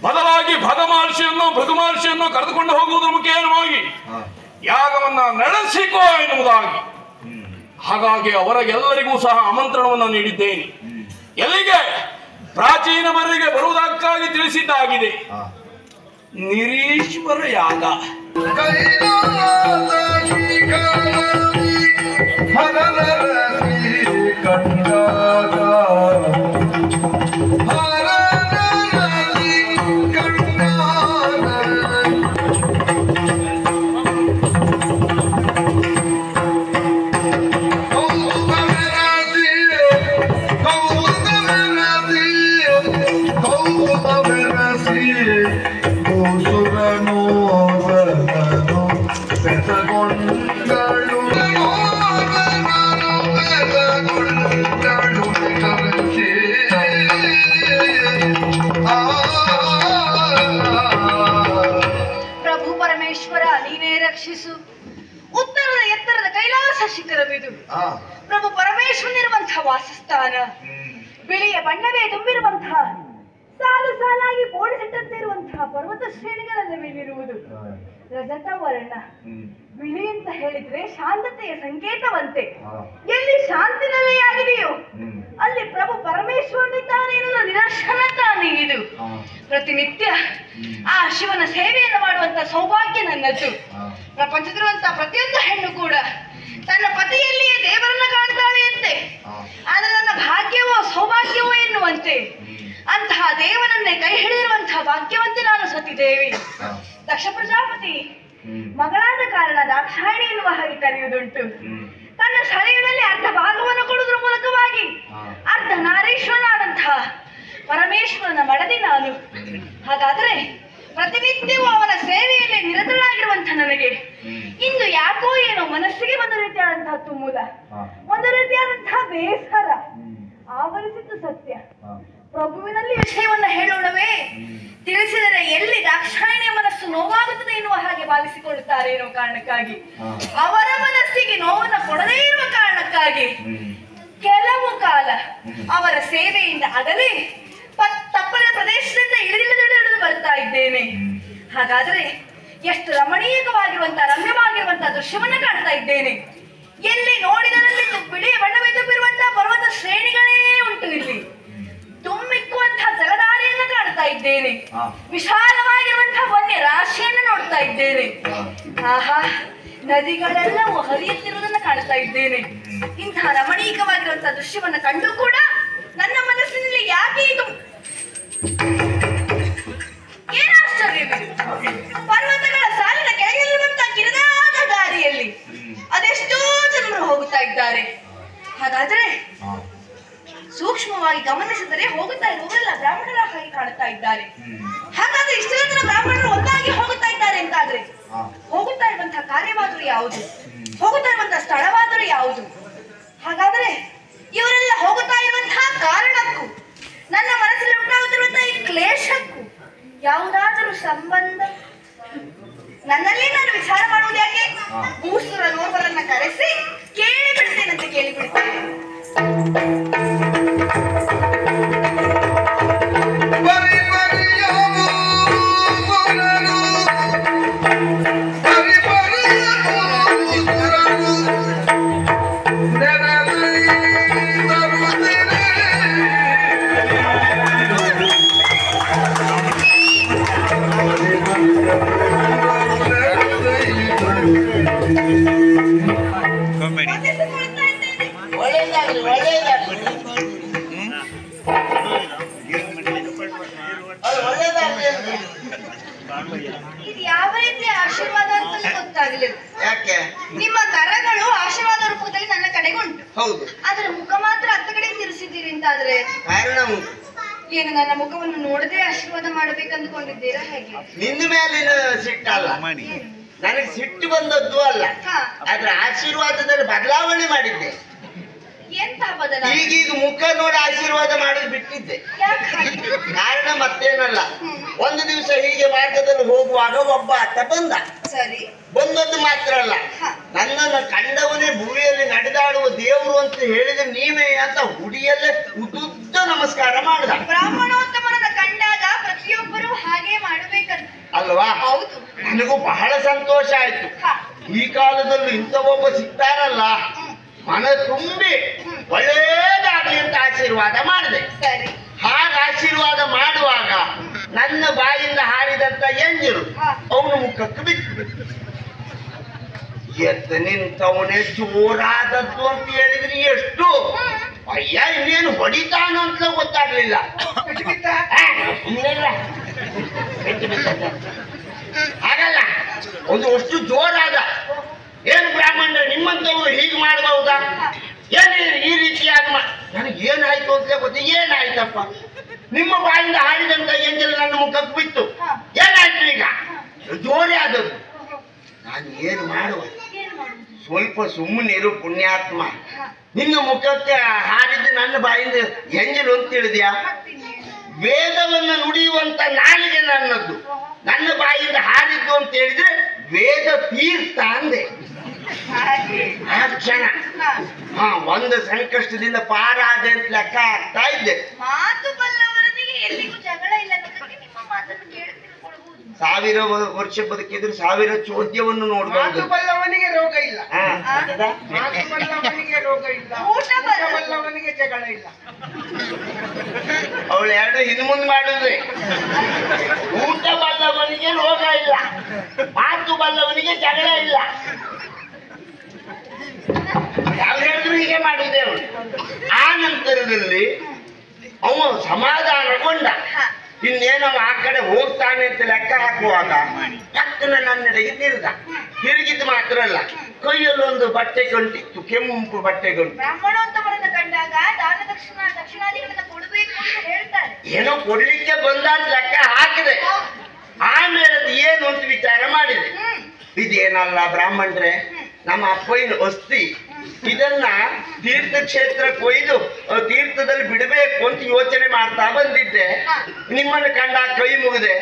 ಬದಲಾಗಿ ಭೃಗಮಹರ್ಷಿಯನ್ನು ಕರೆದುಕೊಂಡು ಹೋಗುವುದರ ಮುಖೇನವಾಗಿ ಯಾಗವನ್ನ ನಡೆಸಿಕೋ ಎನ್ನುವುದಾಗಿ. ಹಾಗಾಗಿ ಅವರಿಗೆಲ್ಲರಿಗೂ ಸಹ ಆಮಂತ್ರಣವನ್ನು ನೀಡಿದ್ದೇನೆ. ಎಲ್ಲಿಗೆ? ಪ್ರಾಚೀನವರಿಗೆ ಬರುವುದಕ್ಕಾಗಿ ತಿಳಿಸಿದ್ದಾಗಿದೆ. ನಿರೀಶ್ವರ ಯಾಗ. ಪ್ರಭು ಪರಮೇಶ್ವರ, ನೀನೇ ರಕ್ಷಿಸು. ಉತ್ತರದ ಎತ್ತರದ ಕೈಲಾಸ ಶಿಖರವಿದು. ಪ್ರಭು ಪರಮೇಶ್ವರನಿರುವಂತಹ ವಾಸಸ್ಥಾನ. ಬಿಳಿಯ ಬಣ್ಣವೇ ತುಂಬಿರುವಂತಹ, ಸಾಲು ಸಾಲಾಗಿ ಬೋಡಿಸಿಟ್ಟಂತೆ ಇರುವಂತಹ ಪರ್ವತ ಶ್ರೇಣಿಗಳೆಲ್ಲ ಮೇಲಿರುವುದು. ರಜತ ವರ್ಣ ಬಿಳಿ ಅಂತ ಹೇಳಿದ್ರೆ ಶಾಂತತೆಯ ಸಂಕೇತವಂತೆ. ಎಲ್ಲಿ ಶಾಂತಿ ನೆಲೆಯಾಗಿದೆಯೋ ಅಲ್ಲಿ ಪ್ರಭು ಪರಮೇಶ್ವರನಿದ್ದಾನೆ ಎನ್ನುವ ನಿದರ್ಶನ ತಾನೇ ಇದು. ಪ್ರತಿನಿತ್ಯ ಆ ಶಿವನ ಸೇವೆಯನ್ನು ಮಾಡುವಂತ ಸೌಭಾಗ್ಯ ನನ್ನದ್ದು. ಪ್ರಪಂಚದಲ್ಲಿರುವಂತಹ ಪ್ರತಿಯೊಂದು ಹೆಣ್ಣು ಕೂಡ ತನ್ನ ಪತಿಯಲ್ಲಿಯೇ ದೇವರನ್ನ ಕಾಣ್ತಾಳೆ ಅಂತೆ. ಆದ್ರೆ ನನ್ನ ಭಾಗ್ಯವೋ ಸೌಭಾಗ್ಯವೋ ಎನ್ನುವಂತೆ ಅಂತಹ ದೇವನನ್ನೇ ಕೈ ಹಿಡಿದಿರುವಂತಹ ಭಾಗ್ಯವಂತೆ ನಾನು ಸತಿದೇವಿ. ದಕ್ಷ ಪ್ರಜಾಪತಿ ಮಗಳಾದ ಕಾರಣ ದಾಕ್ಷಾಯಿಣಿ ಎನ್ನುವ ಹಾಗೆ ಕರೆಯುವುದುಂಟು. ತನ್ನ ಶರೀರದಲ್ಲಿ ಅರ್ಧ ಭಾಗವನ್ನು ಕೊಡುವುದರ ಮೂಲಕವಾಗಿ ಅರ್ಧ ಹಾಗಾದ್ರೆ ಪ್ರತಿನಿತ್ಯವೂ ಅವನ ಸೇವೆಯಲ್ಲಿ ನಿರತರಾಗಿರುವಂತ ನನಗೆ ಇಂದು ಯಾಕೋ ಏನೋ ಮನಸ್ಸಿಗೆ ಒಂದು ರೀತಿಯಾದಂತಹ ತುಮುಲ, ಒಂದು ರೀತಿಯಾದಂತಹ ಬೇಸರ ಆವರಿಸಿದ್ದು ಸತ್ಯ. ಪ್ರಭುವಿನಲ್ಲಿ ವಿಷಯವನ್ನ ಹೇಳೋಣವೇ, ತಿಳಿಸಿದರೆ ಎಲ್ಲಿ ದಾಕ್ಷಾಯಣಿಯ ಮನಸ್ಸು ನೋವಾಗುತ್ತದೆ ಎನ್ನುವ ಹಾಗೆ ಭಾವಿಸಿಕೊಳ್ಳುತ್ತಾರೆ ಎನ್ನುವ ಕಾರಣಕ್ಕಾಗಿ, ಅವರ ಮನಸ್ಸಿಗೆ ನೋವನ್ನು ಕೊಡದೇ ಇರುವ ಕಾರಣಕ್ಕಾಗಿ ಕೆಲವು ಕಾಲ ಅವರ ಸೇವೆಯಿಂದ ಅಗಲಿ ತಪ್ಪಲ ಪ್ರದೇಶದಿಂದ ಇಳಿದು ಬರ್ತಾ ಇದ್ದೇನೆ. ಹಾಗಾದ್ರೆ ಎಷ್ಟು ರಮಣೀಯವಾಗಿರುವಂತಹ ದೃಶ್ಯವನ್ನ ಕಾಣ್ತಾ ಇದ್ದೇನೆ. ಎಲ್ಲಿ ನೋಡಿದರಲ್ಲಿ ಬಿಳಿಯ ಬಣ್ಣವೇ ತುಂಬಿರುವಂತಹ ಪರ್ವತ ಶ್ರೇಣಿಗಳೇ ಉಂಟು. ಇಲ್ಲಿ ತುಂಬಿಕ್ಕುವಂತಹ ಜಲಧಾರೆಯನ್ನು ಕಾಣ್ತಾ ಇದ್ದೇನೆ. ವಿಶಾಲವಾಗಿರುವಂತಹ ವನ್ಯ ರಾಶಿಯನ್ನು ನೋಡ್ತಾ ಇದ್ದೇನೆ. ಆಹಾ, ನದಿಗಳೆಲ್ಲವೂ ಹರಿಯುತ್ತಿರುವುದನ್ನು ಕಾಣ್ತಾ ಇದ್ದೇನೆ. ಇಂತಹ ರಮಣೀಯವಾಗಿರುವಂತಹ ದೃಶ್ಯವನ್ನ ಕಂಡು ಕೂಡ ನನ್ನ ಮನಸ್ಸಿನಲ್ಲಿ ಯಾಕೆ ಇದು ಏನಾಶ್ಚರ್ಯವಿದೆ. ಪರ್ವತಗಳ ಸಾಲಿನ ಕೆಳಗಿರುವಂತಹ ಕಿರಿದಾದ ದಾರಿಯಲ್ಲಿ ಅದೆಷ್ಟೋ ಜನರು ಹೋಗುತ್ತಾ ಇದ್ದಾರೆ. ಹಾಗಾದ್ರೆ ಸೂಕ್ಷ್ಮವಾಗಿ ಗಮನಿಸಿದರೆ ಹೋಗುತ್ತಾ ಇರುವವರೆಲ್ಲ ಬ್ರಾಹ್ಮಣರ ಹಾಗೆ ಕಾಣುತ್ತಾ ಇದ್ದಾರೆ. ಹಾಗಾದ್ರೆ ಇಷ್ಟೆಲ್ಲ ಜನ ಬ್ರಾಹ್ಮಣರು ಒಂದಾಗಿ ಹೋಗುತ್ತಾ ಇದ್ದಾರೆ ಅಂತಾದ್ರೆ ಹೋಗುತ್ತಾ ಇರುವಂತಹ ಕಾರ್ಯವಾದರೂ ಯಾವುದು, ಹೋಗುತ್ತಾ ಇರುವಂತಹ ಸ್ಥಳವಾದರೂ ಯಾವುದು? ಹಾಗಾದ್ರೆ ಇವರೆಲ್ಲ ಹೋಗುತ್ತಾ ಇರುವಂತಹ ಕಾರಣಕ್ಕೂ ನನ್ನ ಮನಸ್ಸಲ್ಲಿ ಉಂಟಾಗುತ್ತಿರುವಂತಹ ಈ ಕ್ಲೇಶಕ್ಕೂ ಯಾವುದಾದರೂ ಸಂಬಂಧ ನನ್ನಲ್ಲಿ ನಾನು ವಿಚಾರ ಮಾಡುವುದು ಯಾಕೆ? ಮೂಸುರ ನೋರ್ವರನ್ನ ಕರೆಸಿ ಕೇಳಿ ಬಿಡ್ತೇನಂತ ಕೇಳಿ ಬಿಡ್ತೇನೆ. ಇದು ಯಾವ ರೀತಿಯ ಆಶೀರ್ವಾದ ಅಂತ ಗೊತ್ತಾಗಲಿಲ್ಲ. ಯಾಕೆ? ನಿಮ್ಮ ಕರಗಳು ಆಶೀರ್ವಾದ ರೂಪದಲ್ಲಿ ನನ್ನ ಕಡೆಗೆ ಉಂಟು. ಹೌದು. ಆದ್ರೆ ಮುಖ ಮಾತ್ರ ಅತ್ತ ಕಡೆ ತಿರುಗಿಸಿದ್ದೀರಿ ಅಂತಾದ್ರೆ ಕಾರಣ ಏನು ನನ್ನ ಮುಖವನ್ನು ನೋಡದೆ ಆಶೀರ್ವಾದ ಮಾಡಬೇಕಂದುಕೊಂಡಿದ್ದೀರಾ ಹೇಗೆ? ನಿನ್ನ ಮೇಲಿನ ಸಿಟ್ಟಲ್ಲ, ನನಗೆ ಸಿಟ್ಟು ಬಂದದ್ದು ಅಲ್ಲ. ಆದ್ರೆ ಆಶೀರ್ವಾದದಲ್ಲಿ ಬದಲಾವಣೆ ಮಾಡಿದ್ದೆ. ಎಂತ ಬದಲಾವಣೆ? ಈಗೀಗ ಮುಖ ನೋಡಿ ಆಶೀರ್ವಾದ ಮಾಡೋದು ಬಿಟ್ಟಿದ್ದೆ. ಕಾರಣ ಮತ್ತೇನಲ್ಲ, ಒಂದು ದಿವಸ ಹೀಗೆ ಮಾರ್ಗದಲ್ಲಿ ಹೋಗುವಾಗ ಒಬ್ಬ ಆತ ಬಂದ. ಸರಿ. ಬಂದದ್ದು ಮಾತ್ರ ಅಲ್ಲ, ನನ್ನನ್ನು ಕಂಡವನೇ ಭೂಮಿಯಲ್ಲಿ ನಡೆದಾಡುವ ದೇವರು ಅಂತ ಹೇಳಿದ್ರೆ ನೀವೇ ಅಂತ ಹುಡಿಯಲ್ಲೇ ಉದ್ದುದ್ದ ನಮಸ್ಕಾರ ಮಾಡಿದ. ಬ್ರಾಹ್ಮಣೋತ್ತಮನನ್ನ ಕಂಡಾಗ ಪ್ರತಿಯೊಬ್ಬರು ಹಾಗೆ ಮಾಡಬೇಕಂತ ಅಲ್ವಾ? ಹೌದು. ನನಗೂ ಬಹಳ ಸಂತೋಷ ಆಯ್ತು. ಈ ಕಾಲದಲ್ಲಿ ಇಂಥ ಒಬ್ಬ ಸಿಗ್ತಾರಲ್ಲ, ಮನ ತುಂಬಿ ಒಳ್ಳೇದಾಗ್ಲಿ ಅಂತ ಆಶೀರ್ವಾದ ಮಾಡಿದೆ. ಸರಿ. ಹಾಗ ಆಶೀರ್ವಾದ ಮಾಡುವಾಗ ನನ್ನ ಬಾಯಿಂದ ಹಾರಿದಂತ ಎಂಜರು ಅವನ ಮುಖಕ್ಕೆ ಬಿತ್ತು. ಎತ್ತ ನಿಂತವನೇ ಜೋರಾದದ್ದು ಅಂತ ಹೇಳಿದ್ರಿ ಎಷ್ಟು? ಅಯ್ಯ, ಇನ್ನೇನು ಹೊಡಿತಾನು ಅಂತ ಗೊತ್ತಾಗ್ಲಿಲ್ಲ. ಹಾಗಲ್ಲ, ಒಂದು ಅಷ್ಟು ಜೋರಾದ. ಏನು ಬ್ರಾಹ್ಮಣರು ನಿಮ್ಮಂತವ್ರು ಹೀಗೆ ಮಾಡಬಹುದಾ? ಏನೇ ಈ ರೀತಿಯಾಗಿ ನನಗೆ ಏನಾಯ್ತು ಅಂತ ಗೊತ್ತ. ಏನಾಯ್ತಪ್ಪ? ನಿಮ್ಮ ಬಾಯಿಂದ ಹಾಡಿದಂತ ಎಂಜಲ್ ನನ್ನ ಮುಖಕ್ಕೆ ಬಿತ್ತು. ಏನಾಯ್ತು ಈಗ? ಜೋರೇ ಆದದ್ದು. ನಾನು ಏನು ಮಾಡುವ? ಸ್ವಲ್ಪ ಸುಮ್ಮನಿರು ಪುಣ್ಯಾತ್ಮ. ನಿನ್ನ ಮುಖಕ್ಕೆ ಹಾರಿದ್ದು ನನ್ನ ಬಾಯಿಂದ ಎಂಜಲು ಅಂತ ತಿಳಿದ್ಯಾ? ವೇದವನ್ನು ನುಡಿಯುವಂತ ನಾಲಿಗೆ ನನ್ನದ್ದು. ನನ್ನ ಬಾಯಿಂದ ಹಾರಿದ್ದು ಅಂತ ಹೇಳಿದ್ರೆ ವೇದ ತೀರ್ಥ ಅಂದೆ. ಆ ಕ್ಷಣ ಒಂದು ಸಂಕಷ್ಟದಿಂದ ಪಾರಾದೆ ಅಂತ ಲೆಕ್ಕ ಆಗ್ತಾ ಇದ್ದೆ. ಮಾತು ಬಲ್ಲವರನಿಗೆ ಎಲ್ಲಿಗೂ ಜಗಳ ಇಲ್ಲ. ನಿಮ್ಮ ಮಾತನ್ನು ಕೇಳಿ ತಿಳ್ಕೊಳ್ಬಹುದು. 1000 ವರ್ಷ ಬದುಕಿದ್ರು 1000 ಚೋದ್ಯವನ್ನು ನೋಡ್ಬಹುದು. ಬಲ್ಲವನಿಗೆ ರೋಗ ಇಲ್ಲ, ಬಲ್ಲವನಿಗೆ ರೋಗ ಇಲ್ಲ, ಊಟ ಬಲ್ಲವನಿಗೆ ಜಗಳ ಇಲ್ಲ. ಅವಳು ಎರಡು ಹಿಂದ್ ಮುಂದ್ ಮಾಡಿದ್ರೆ. ಊಟ ಬಲ್ಲವನಿಗೆ ರೋಗ ಇಲ್ಲ, ಮಾತು ಬಲ್ಲವನಿಗೆ ಜಗಳ ಇಲ್ಲ. ಯಾವ ಹೇಳಿದ್ರು ಹೀಗೆ ಮಾಡಿದೆ ಅವಳು. ಆ ನಂತರದಲ್ಲಿ ಅವ ಸಮಾಧಾನಗೊಂಡ. ಇನ್ನೇನವ ಆ ಕಡೆ ಹೋಗ್ತಾನೆ ಅಂತ ಲೆಕ್ಕ ಹಾಕುವಾಗ ಟಕ್ಕನ ನನ್ನೆಡೆಗೆ ತಿರುಗಿದ್ದು ಮಾತ್ರ ಅಲ್ಲ, ಕೈಯಲ್ಲೊಂದು ಬಟ್ಟೆ ಗಂಟಿತ್ತು, ಕೆಂಪು ಬಟ್ಟೆ ಗಂಟು. ಬ್ರಾಹ್ಮಣೋತ್ತಮರನ್ನು ಕಂಡಾಗ ದಾನದ ದಕ್ಷಿಣಾದಿಗಳನ್ನ ಕೊಡಬೇಕು ಅಂತ ಹೇಳ್ತಾರೆ. ಏನೋ ಕೊಡ್ಲಿಕ್ಕೆ ಬಂದ ಅಂತ ಲೆಕ್ಕ ಹಾಕಿದೆ. ಆಮೇಲೆ ಅದು ಏನು ಅಂತ ವಿಚಾರ ಮಾಡಿದೆ. ಇದೇನಲ್ಲ ಬ್ರಾಹ್ಮಣರೇ, ನಮ್ಮ ಅಪ್ಪಯ್ಯನ ಅಸ್ಥಿ ಇದನ್ನ ತೀರ್ಥಕ್ಷೇತ್ರಕ್ಕೆ ಒಯ್ದು ತೀರ್ಥದಲ್ಲಿ ಬಿಡಬೇಕು ಅಂತ ಯೋಚನೆ ಮಾಡ್ತಾ ಬಂದಿದ್ದೆ. ನಿಮ್ಮನ್ನು ಕಂಡ ಕೈ ಮುಗಿದೆ.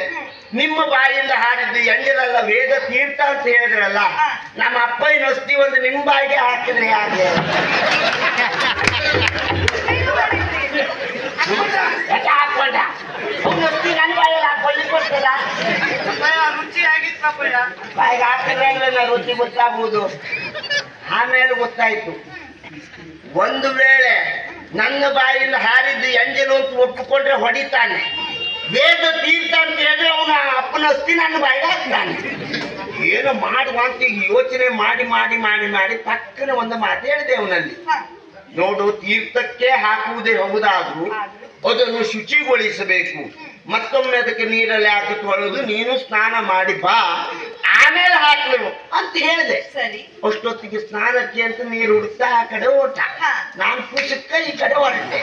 ನಿಮ್ಮ ಬಾಯಿಂದ ಹಾಡಿದ್ದು ಎಂಜಲಲ್ಲ ವೇದ ತೀರ್ಥ ಅಂತ ಹೇಳಿದ್ರಲ್ಲ, ನಮ್ಮ ಅಪ್ಪಯ್ಯನ ಅಸ್ಥಿ ಒಂದು ನಿಮ್ಮ ಬಾಯಿಗೆ ಹಾಕಿದ್ರೆ ಹಾಗೆ ಹಾಕೊಂಡ ಅಸ್ಥಿ ನನ್ನ ಬಾಯಲ್ಲಿ ಹಾಕೊಳ್ಳಿಕ್ಕೋಸ್ಕರ ರುಚಿ ಆಗಿತ್ತಪ್ಪಯ್ಯ. ಬಾಯಿಗೆ ಹಾಕಿದ್ರೆ ರುಚಿ ಗೊತ್ತಾಗುವುದು. ಆಮೇಲೆ ಗೊತ್ತಾಯ್ತು, ಒಂದು ವೇಳೆ ನನ್ನ ಬಾಯಿಂದ ಹಾರಿದ್ದು ಎಂಜಲು ಅಂತ ಒಪ್ಪಿಕೊಂಡ್ರೆ ಹೊಡಿತಾನೆ, ವೇದ ತೀರ್ಥ ಅಂತ ಹೇಳಿದ್ರೆ ಅವನ ಅಪ್ಪನ ಅಸ್ಥಿ ನನ್ನ ಬಾಯಿಗೆ ಹಾಕ್ತಾನೆ. ಏನೋ ಮಾಡುವ ಅಂತ ಯೋಚನೆ ಮಾಡಿ ಮಾಡಿ ಮಾಡಿ ಮಾಡಿ ಪಕ್ಕನೆ ಒಂದು ಮಾತು ಹೇಳಿದೆ ಅವನಲ್ಲಿ. ನೋಡು, ತೀರ್ಥಕ್ಕೆ ಹಾಕುವುದೇ ಹೌದಾದ್ರೂ ಅದನ್ನು ಶುಚಿಗೊಳಿಸಬೇಕು. ಮತ್ತೊಮ್ಮೆ ಅದಕ್ಕೆ ನೀರಲ್ಲಿ ಹಾಕಿ ತೊಳೆದು ನೀನು ಸ್ನಾನ ಮಾಡಿ ಬಾ, ಆಮೇಲೆ ಹಾಕ್ಲೇವು ಅಂತ ಹೇಳಿದೆ. ಸರಿ. ಅಷ್ಟೊತ್ತಿಗೆ ಸ್ನಾನಕ್ಕೆ ಅಂತ ನೀರು ಹುಡುಕ್ತಾ ಆ ಕಡೆ ಓಟ, ನಾನು ಪುಸ್ತಕ ಈ ಕಡೆ ಹೊರಟೆ.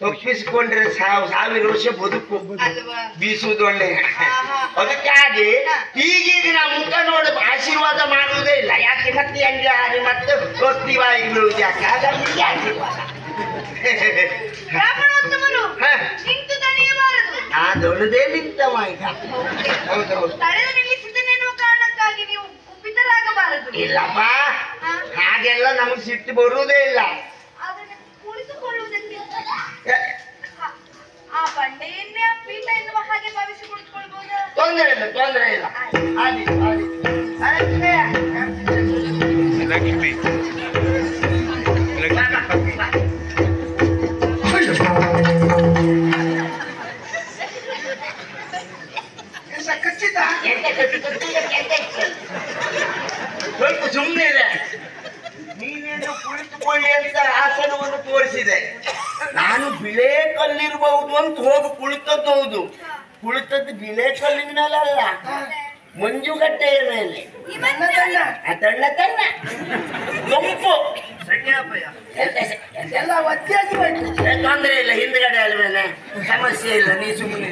ತಪ್ಪಿಸಿಕೊಂಡ್ರೆ ಸಾವಿರ ವರ್ಷ ಬದುಕು, ಬೀಸುವುದು ಒಳ್ಳೆ. ಅದಕ್ಕಾಗಿ ಈಗೀಗ ನಾ ಮುಖ ನೋಡಿ ಆಶೀರ್ವಾದ ಮಾಡುವುದೇ ಇಲ್ಲ. ಯಾಕೆ ಮತ್ತೆ ಹಂಗೆ ಹಾರಿ ಮತ್ತೆ ಸ್ವಸ್ತಿವಾಗಿ ಬೀಳುವುದು ಯಾಕೆ? ಹಾಗಾಗಿ ಇಲ್ಲಿ ಆಶೀರ್ವಾದ ನಿಂತು ತಡೆಯಬಾರದು. ನಾ ದೊಡ್ಡದೇ ನಿಂತವ ಈಗ. ಹೌದೌದು. ತಡೆದು ನಿಲ್ಲಿಸಿದನೆನ್ನುವ ಕಾರಣಕ್ಕಾಗಿ ನೀವು ಕುಪಿತರಾಗಬಾರದು. ಇಲ್ಲಪ್ಪ, ಹಾಗೆಲ್ಲ ನಮಗೆ ಸಿಟ್ಟು ಬರುವುದೇ ಇಲ್ಲ. ಅದನ್ನು ಕುಳಿತುಕೊಳ್ಳುವುದಕ್ಕೆ ಆ ಬಂಡೆಯನ್ನೇ ಆ ಪೀಠ ಎನ್ನುವ ಹಾಗೆ ಭಾವಿಸಿ ಕುಳಿತುಕೊಳ್ಬಹುದಾ? ತೊಂದರೆ ಇಲ್ಲ, ತೊಂದರೆ ಇಲ್ಲ. ಲಕ್ಷ್ಮಿ ಸ್ವಲ್ಪ ಸುಮ್ಮನೆ ಇದೆ. ನೀನೇನು ಕುಳಿತುಕೊಳ್ಳಿ ಅಂತ ಆಸನವನ್ನು ತೋರಿಸಿದೆ. ನಾನು ಬಿಳೆ ಕಲ್ಲಿರಬಹುದು ಅಂತ ಹೋಗಿ ಕುಳಿತದ್ದು ಹೌದು. ಕುಳಿತದ್ದು ಬಿಳೆ ಕಲ್ಲಿನ ಮೇಲೆ ಅಲ್ಲ, ಮಂಜುಗಡ್ಡೆಯ ಮೇಲೆ. ತಣ್ಣ ತಣ್ಣ ಗುಂಪು ಎಲ್ಲ ವ್ಯತ್ಯಾಸವಾಯ್ತು. ತೊಂದರೆ ಇಲ್ಲ, ಹಿಂದ್ಗಡೆ ಅಲ್ವೇನೆ, ಸಮಸ್ಯೆ ಇಲ್ಲ, ನೀ ಸುಮ್ಮನೆ.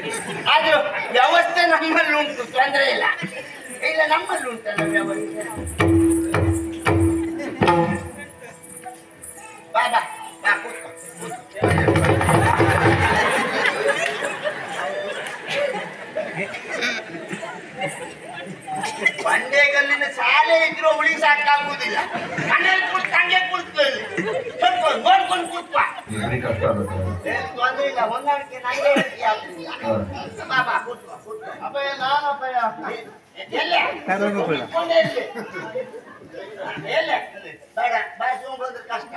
ಆದ್ರೂ ವ್ಯವಸ್ಥೆ ನಮ್ಮಲ್ಲಿ ಉಂಟು, ತೊಂದರೆ ಇಲ್ಲ. ಇಲ್ಲ, ನಮ್ಮಲ್ಲಿ ಉಂಟಲ್ಲ ವ್ಯವಸ್ಥೆ. ಬಾ ಬಾ ಬಾ, ಕೂತ್ಕೊ. ಬಂಡೆಗಲ್ಲಿನ ಶಾಲೆ ಇದ್ರು ಅವಳಿಗೆ ಸಾಕಾಗುವುದಿಲ್ಲ. ಮನೇಲಿ ಕುಳಿತು ಹಂಗೆ ಕುಳಿತು ಸ್ವಲ್ಪ ನೋಡ್ಕೊಂಡು ಕೂತ್ವ. ತೊಂದ್ರೆ ಇಲ್ಲ, ಹೊಂದಾಣಿಕೆ ನಂಗೆ ಹೇಳ್ತೀಯ. ಬಾ ಬಾ, ಕೂತ್ಕೊ ಕೂತ್ಕೊ. ಅಪ್ಪಯ್ಯ, ನಾನು ಅಪ್ಪಯ್ಯ. ಎಲ್ಲೇ ಎಲ್ಲೇ ಬೇಡ, ಬಾಯ್ಸ್ಕೊಂಡ್ ಬಂದ್ರೆ ಕಷ್ಟ.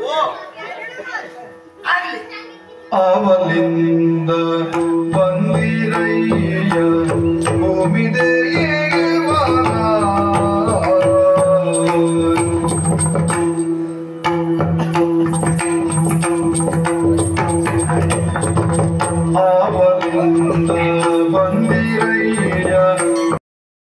ಓ ಆಗ್ಲಿ. ಅವನಿಂದ